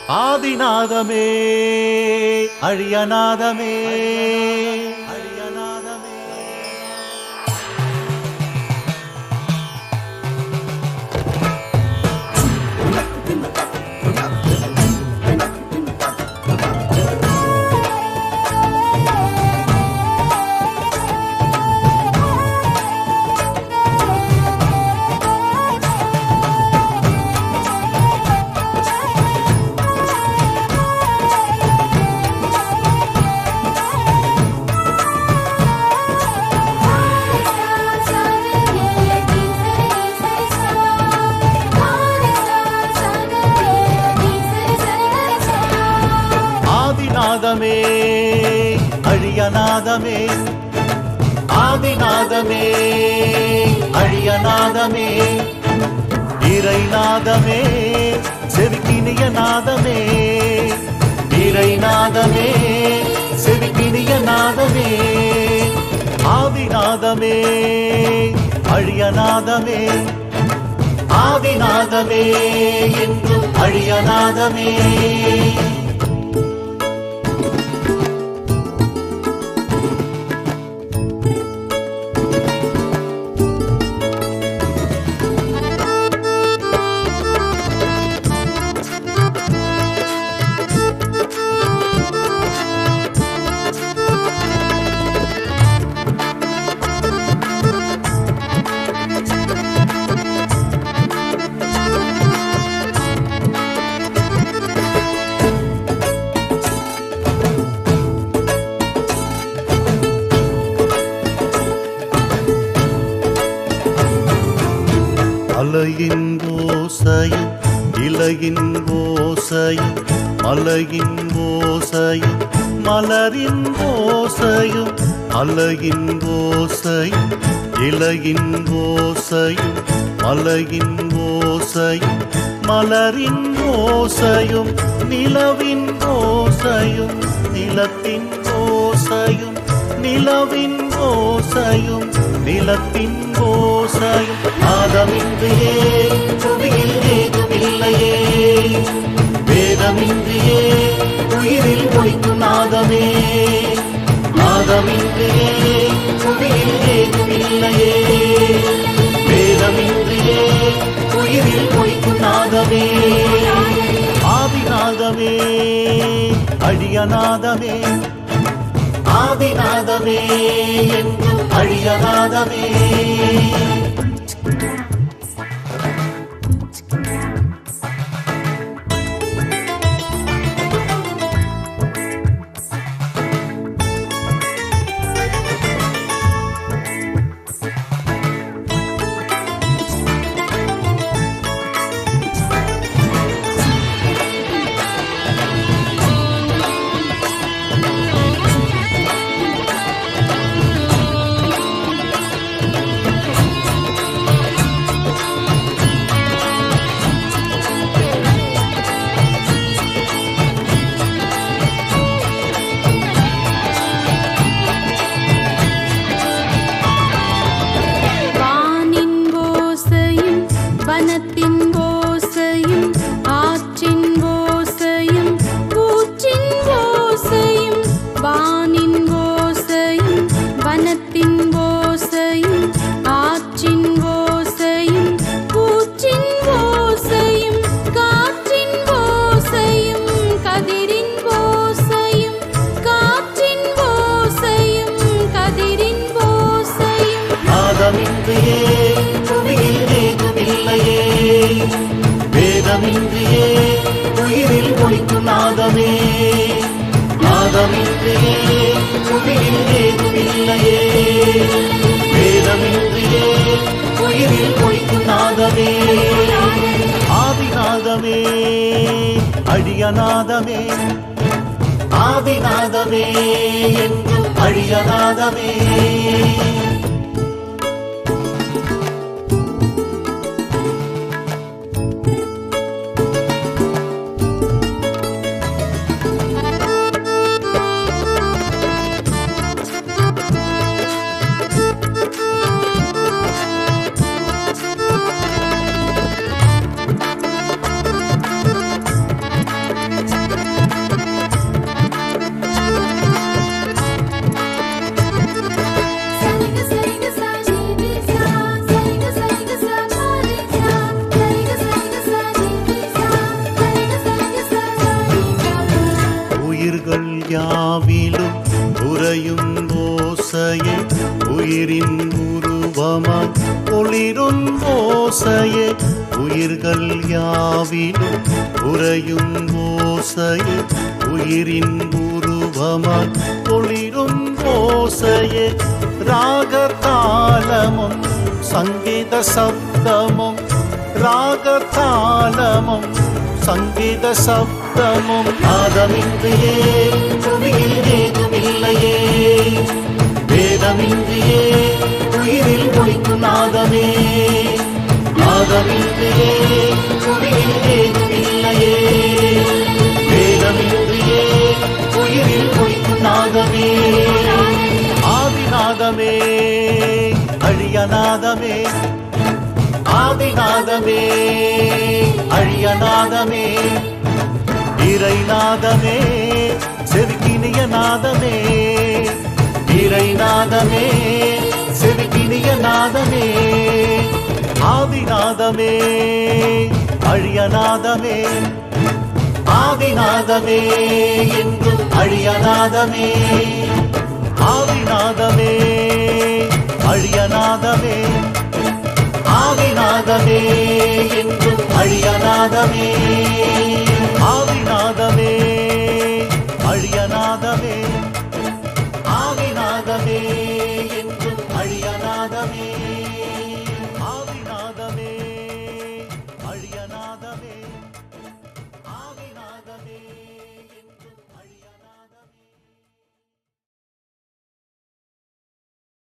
ஆதிநாதமே அழியநாதமே அழியநாதமே ஆதிநாதமே அழியநாதமே ஆதிநாதமே அழியநாதமே இறைநாதமே செவிக்கினிய நாதமே இறைநாதமே செவிக்கினிய நாதமே ஆதிநாதமே அழியநாதமே ஆதிநாதமே என்றும் அழியநாதமே அலையின் ஓசையும் இலையின் ஓசையும் மலையின் ஓசையும் மலரின் ஓசையும் அலையின் ஓசையும் இலையின் ஓசையும் மலையின் ஓசையும் மலரின் ஓசையும் நிலவின் ஓசையும் நிலத்தின் ஓசையும் நிலவின் ஓசையும் நிலத்தின் ஓசையும் நாதமின்றியே புவியில் ஏதுமில்லையே வேதமின்றியே உயிரில் ஒலிக்கும் நாதமே நாதமின்றியே புவியில் ஏதுமில்லையே வேதமின்றியே உயிரில் ஒலிக்கும் நாதமே ஆதிநாதமே அழியநாதமே ஆதிநாதமே என்றும் அழியநாதமே நாதமின்றியே புவியில் ஏதுமில்லையே வேதமின்றியே உயிரில் ஒலிக்கும் நாதமே நாதமின்றியே புவியில் ஏதுமில்லையே வேதமின்றியே உயிரில் ஒலிக்கும் நாதமே ஆதிநாதமே அழியநாதமே ஆதிநாதமே என்றும் அழியநாதமே ஓசையே உயிர்கள் யாவிலும் உறையும் ஓசையே உயிரின் உருவமாய் ஒளிரும் ஓசையே ராகதாளமும் சங்கீத சப்தமும் ராகதாளமும் சங்கீத சப்தமும் நாதமின்றியே புவியில் ஏதுமில்லையே வேதமின்றியே உயிரில் ஒலிக்கும் நாதமே நாதமின்றியே புவியில் ஏதுமில்லையே வேதமின்றியே உயிரில் ஒலிக்கும் நாதமே ஆதிநாதமே அழியநாதமே ஆதிநாதமே அழியநாதமே இறைநாதமே செவிக்கினிய நாதமே இறைநாதமே செவிக்கினிய நாதமே ஆதிநாதமே அழியநாதமே ஆதிநாதமே என்றும் அழியநாதமே ஆதிநாதமே அழியநாதமே ஆதிநாதமே என்றும் அழியநாதமே ஆதிநாதமே அழியநாதமே ஆதிநாதமே என்றும் அழியநாதமே ஆதிநாதமே அழியநாதமே